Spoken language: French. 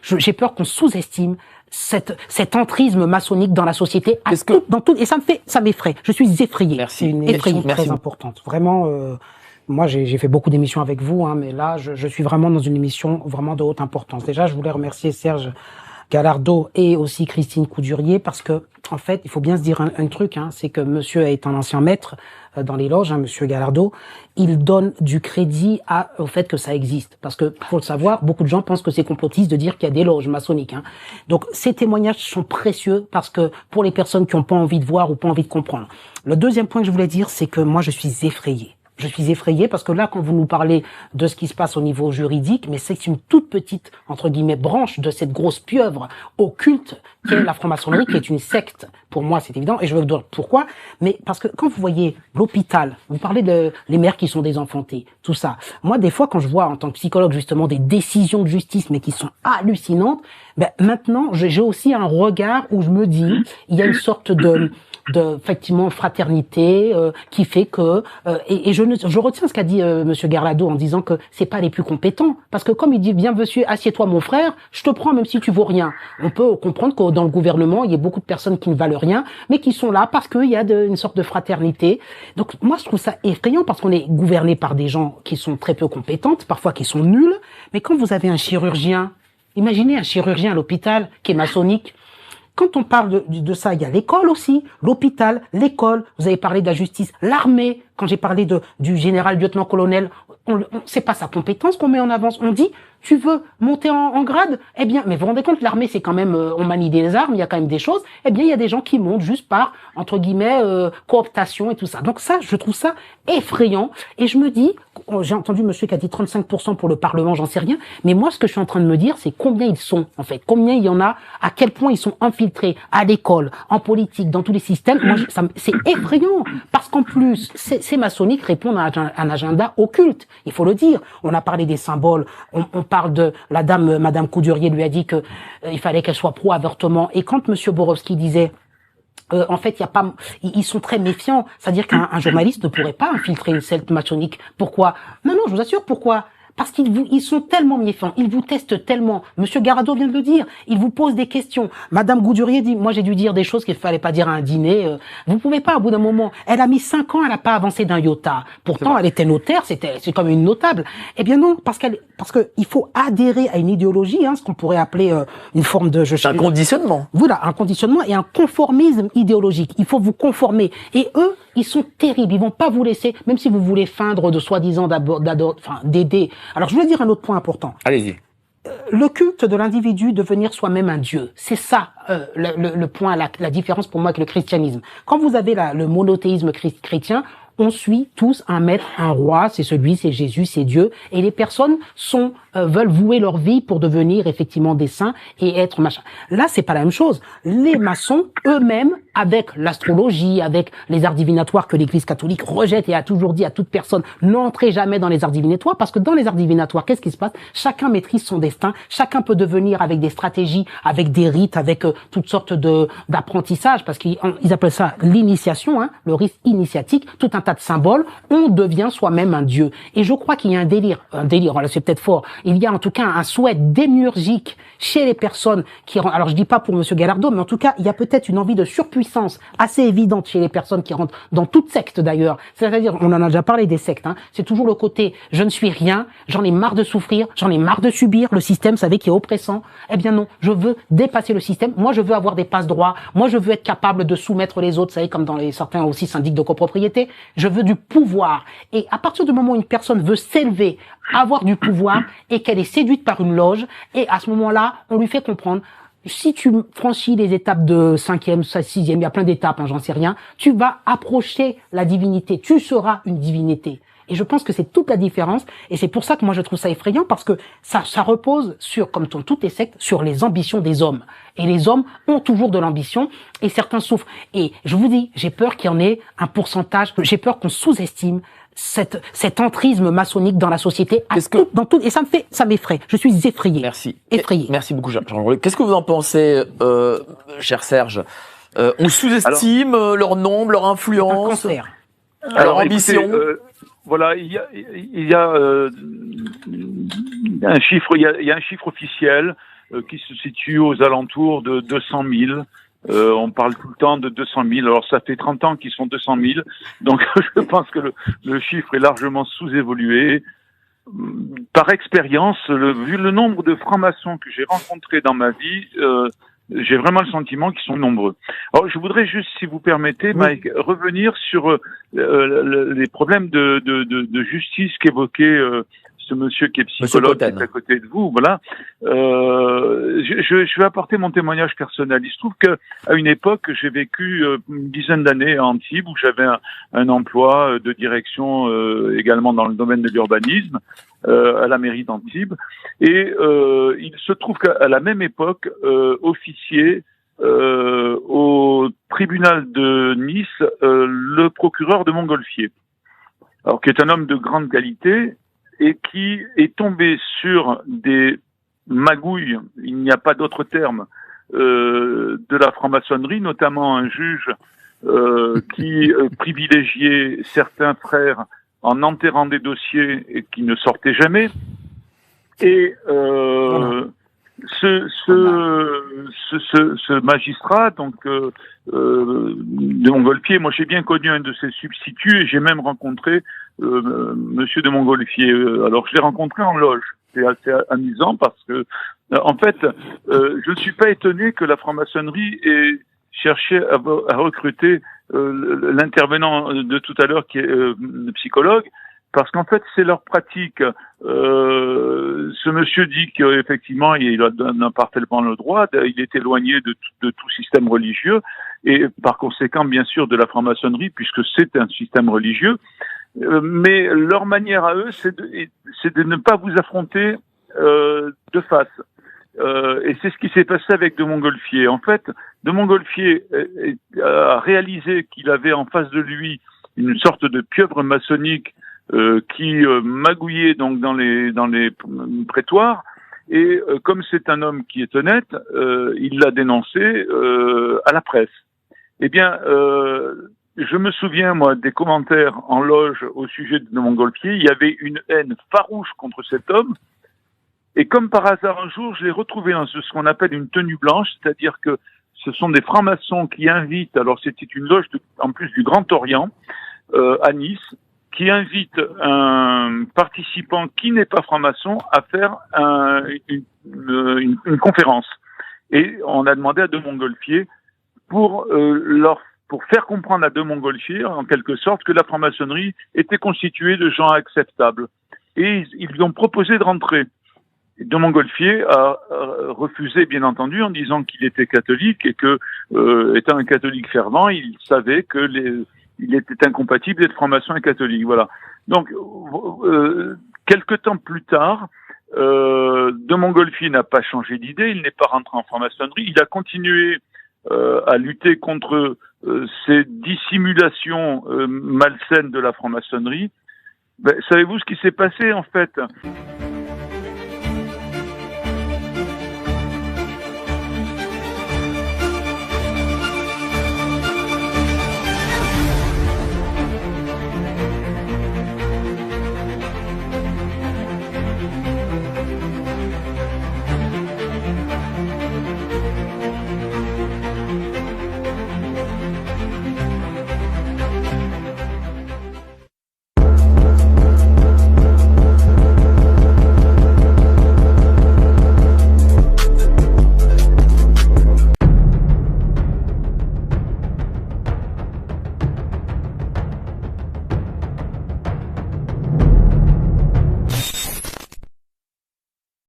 j'ai peur qu'on sous-estime cet entrisme maçonnique dans la société, et ça m'effraie. Je suis effrayé. Merci. Effrayé, très importante. Vraiment, moi, j'ai fait beaucoup d'émissions avec vous, mais là, je suis vraiment dans une émission vraiment de haute importance. Déjà, je voulais remercier Serge Gallardo et aussi Christine Coudurier parce que, en fait, il faut bien se dire un truc, c'est que monsieur est un ancien maître dans les loges, monsieur Gallardo. Il donne du crédit au fait que ça existe. Parce que, faut le savoir, beaucoup de gens pensent que c'est complotiste de dire qu'il y a des loges maçonniques, Donc, ces témoignages sont précieux parce que, pour les personnes qui n'ont pas envie de voir ou pas envie de comprendre. Le deuxième point que je voulais dire, c'est que moi, je suis effrayé. Je suis effrayé parce que là, quand vous nous parlez de ce qui se passe au niveau juridique, mais c'est une toute petite, entre guillemets, branche de cette grosse pieuvre occulte qu'est la franc-maçonnerie, qui est une secte. Pour moi, c'est évident, et je vais vous dire pourquoi. Mais parce que quand vous voyez l'hôpital, vous parlez de les mères qui sont désenfantées, tout ça. Moi, des fois, quand je vois, en tant que psychologue, justement, des décisions de justice, mais qui sont hallucinantes, maintenant, j'ai aussi un regard où je me dis, il y a une sorte de effectivement fraternité qui fait que et je retiens ce qu'a dit monsieur Gallardo en disant que c'est pas les plus compétents, parce que comme il dit bien monsieur, assieds-toi mon frère, je te prends même si tu vaux rien. On peut comprendre que dans le gouvernement il y a beaucoup de personnes qui ne valent rien mais qui sont là parce qu'il y a une sorte de fraternité. Donc moi je trouve ça effrayant parce qu'on est gouverné par des gens qui sont très peu compétentes, parfois qui sont nuls, mais quand vous avez un chirurgien, imaginez un chirurgien à l'hôpital qui est maçonnique. Quand on parle de ça, il y a l'école aussi, l'hôpital, l'école, vous avez parlé de la justice, l'armée, quand j'ai parlé du général lieutenant-colonel, c'est pas sa compétence qu'on met en avance. On dit, tu veux monter en grade? Eh bien, mais vous vous rendez compte, l'armée, c'est quand même, on manie des armes, il y a quand même des choses. Eh bien, il y a des gens qui montent juste par, entre guillemets, cooptation et tout ça. Donc ça, je trouve ça effrayant. Et je me dis, j'ai entendu monsieur qui a dit 35% pour le Parlement, j'en sais rien. Mais moi, ce que je suis en train de me dire, c'est combien ils sont, en fait. Combien il y en a, à quel point ils sont infiltrés à l'école, en politique, dans tous les systèmes. Moi, c'est effrayant. Parce qu'en plus, ces maçonniques répondent à un agenda occulte. Il faut le dire. On a parlé des symboles. On parle de la dame, madame Coudurier lui a dit que il fallait qu'elle soit pro-avortement. Et quand monsieur Borowski disait en fait, il y a pas, ils sont très méfiants. C'est-à-dire qu'un journaliste ne pourrait pas infiltrer une secte maçonnique. Pourquoi? Non, je vous assure, pourquoi? Parce ils sont tellement méfiants, ils vous testent tellement. Monsieur Gallardo vient de le dire, il vous pose des questions. Madame Coudurier dit, moi j'ai dû dire des choses qu'il fallait pas dire à un dîner. Vous pouvez pas, au bout d'un moment. Elle a mis 5 ans, elle a pas avancé d'un iota. Pourtant, elle était notaire, c'est comme une notable. Eh bien non, parce que il faut adhérer à une idéologie, ce qu'on pourrait appeler une forme de... un conditionnement. Voilà, un conditionnement et un conformisme idéologique. Il faut vous conformer. Et eux, ils sont terribles. Ils vont pas vous laisser, même si vous voulez feindre de soi-disant d'aider. Alors, je voulais dire un autre point important. Allez-y. Le culte de l'individu, devenir soi-même un dieu. C'est ça, le point, la différence pour moi avec le christianisme. Quand vous avez le monothéisme chrétien, on suit tous un maître, un roi, c'est Jésus, c'est Dieu, et les personnes veulent vouer leur vie pour devenir effectivement des saints et être machin. Là, c'est pas la même chose. Les maçons, eux-mêmes, avec l'astrologie, avec les arts divinatoires que l'Église catholique rejette et a toujours dit à toute personne, n'entrez jamais dans les arts divinatoires, parce que dans les arts divinatoires, qu'est-ce qui se passe? Chacun maîtrise son destin, chacun peut devenir avec des stratégies, avec des rites, avec toutes sortes d'apprentissage, parce qu'ils appellent ça l'initiation, le risque initiatique, tout un tas de symboles, on devient soi-même un dieu. Et je crois qu'il y a un délire, là c'est peut-être fort, il y a en tout cas un souhait démiurgique chez les personnes qui rentrent, alors je dis pas pour monsieur Gallardo, mais en tout cas, il y a peut-être une envie de surpuissance assez évidente chez les personnes qui rentrent dans toute secte d'ailleurs. C'est-à-dire, on en a déjà parlé des sectes, c'est toujours le côté, je ne suis rien, j'en ai marre de souffrir, j'en ai marre de subir le système, vous savez, qui est oppressant. Eh bien non, je veux dépasser le système, moi je veux avoir des passe-droits, moi je veux être capable de soumettre les autres, vous savez, comme dans certains aussi syndics de copropriété, je veux du pouvoir. Et à partir du moment où une personne veut s'élever, avoir du pouvoir, et qu'elle est séduite par une loge, et à ce moment-là, on lui fait comprendre, si tu franchis les étapes de 5e, 6e, il y a plein d'étapes, j'en sais rien, tu vas approcher la divinité, tu seras une divinité. Et je pense que c'est toute la différence, et c'est pour ça que moi je trouve ça effrayant, parce que ça repose sur, comme dans toutes les sectes, sur les ambitions des hommes. Et les hommes ont toujours de l'ambition, et certains souffrent. Et je vous dis, j'ai peur qu'il y en ait un pourcentage, j'ai peur qu'on sous-estime cet entrisme maçonnique dans la société, et ça m'effraie. Je suis effrayé. Merci. Effrayé. Merci beaucoup, Jean-Louis. Qu'est-ce que vous en pensez, cher Serge? On sous-estime leur nombre, leur influence, leur ambition. Écoutez, voilà, il y a un chiffre, il y a un chiffre officiel. qui se situe aux alentours de 200 000. On parle tout le temps de 200 000. Alors ça fait 30 ans qu'ils sont 200 000. Donc je pense que le chiffre est largement sous-évolué. Par expérience, vu le nombre de francs-maçons que j'ai rencontrés dans ma vie, j'ai vraiment le sentiment qu'ils sont nombreux. Alors je voudrais juste, si vous permettez, Mike, revenir sur les problèmes de justice qu'évoquait ce monsieur qui est psychologue, qui est à côté de vous, voilà. Je vais apporter mon témoignage personnel. Il se trouve que à une époque, j'ai vécu une dizaine d'années à Antibes, où j'avais un emploi de direction également dans le domaine de l'urbanisme à la mairie d'Antibes. Et il se trouve qu'à la même époque, officier au tribunal de Nice, le procureur de Montgolfier, alors qui est un homme de grande qualité, et qui est tombé sur des magouilles, il n'y a pas d'autre terme, de la franc-maçonnerie, notamment un juge qui privilégiait certains frères en enterrant des dossiers et qui ne sortaient jamais. Et ce magistrat, donc de Montgolfier, moi j'ai bien connu un de ses substituts et j'ai même rencontré Monsieur de Montgolfier. Alors je l'ai rencontré en loge. C'est assez amusant parce que en fait, je ne suis pas étonné que la franc-maçonnerie ait cherché à recruter l'intervenant de tout à l'heure qui est psychologue. Parce qu'en fait, c'est leur pratique. Ce monsieur dit qu'effectivement, il en a parfaitement le droit. Il est éloigné de tout système religieux et par conséquent, bien sûr, de la franc-maçonnerie, puisque c'est un système religieux. Mais leur manière à eux, c'est de ne pas vous affronter de face. Et c'est ce qui s'est passé avec de Montgolfier. En fait, de Montgolfier a réalisé qu'il avait en face de lui une sorte de pieuvre maçonnique qui magouillait donc dans les prétoires, et comme c'est un homme qui est honnête, il l'a dénoncé à la presse. Eh bien, je me souviens moi des commentaires en loge au sujet de Montgolfier. Il y avait une haine farouche contre cet homme, et comme par hasard un jour, je l'ai retrouvé dans ce qu'on appelle une tenue blanche, c'est-à-dire que ce sont des francs-maçons qui invitent, alors c'était une loge en plus du Grand Orient à Nice, qui invite un participant qui n'est pas franc-maçon à faire une conférence. Et on a demandé à de Montgolfier pour faire comprendre à de Montgolfier, en quelque sorte, que la franc-maçonnerie était constituée de gens acceptables. Et ils lui ont proposé de rentrer. De Montgolfier a refusé, bien entendu, en disant qu'il était catholique et que, étant un catholique fervent, il savait que il était incompatible d'être franc-maçon et catholique. Voilà. Donc, quelque temps plus tard, de Montgolfier n'a pas changé d'idée. Il n'est pas rentré en franc-maçonnerie. Il a continué à lutter contre ces dissimulations malsaines de la franc-maçonnerie. Ben, savez-vous ce qui s'est passé en fait?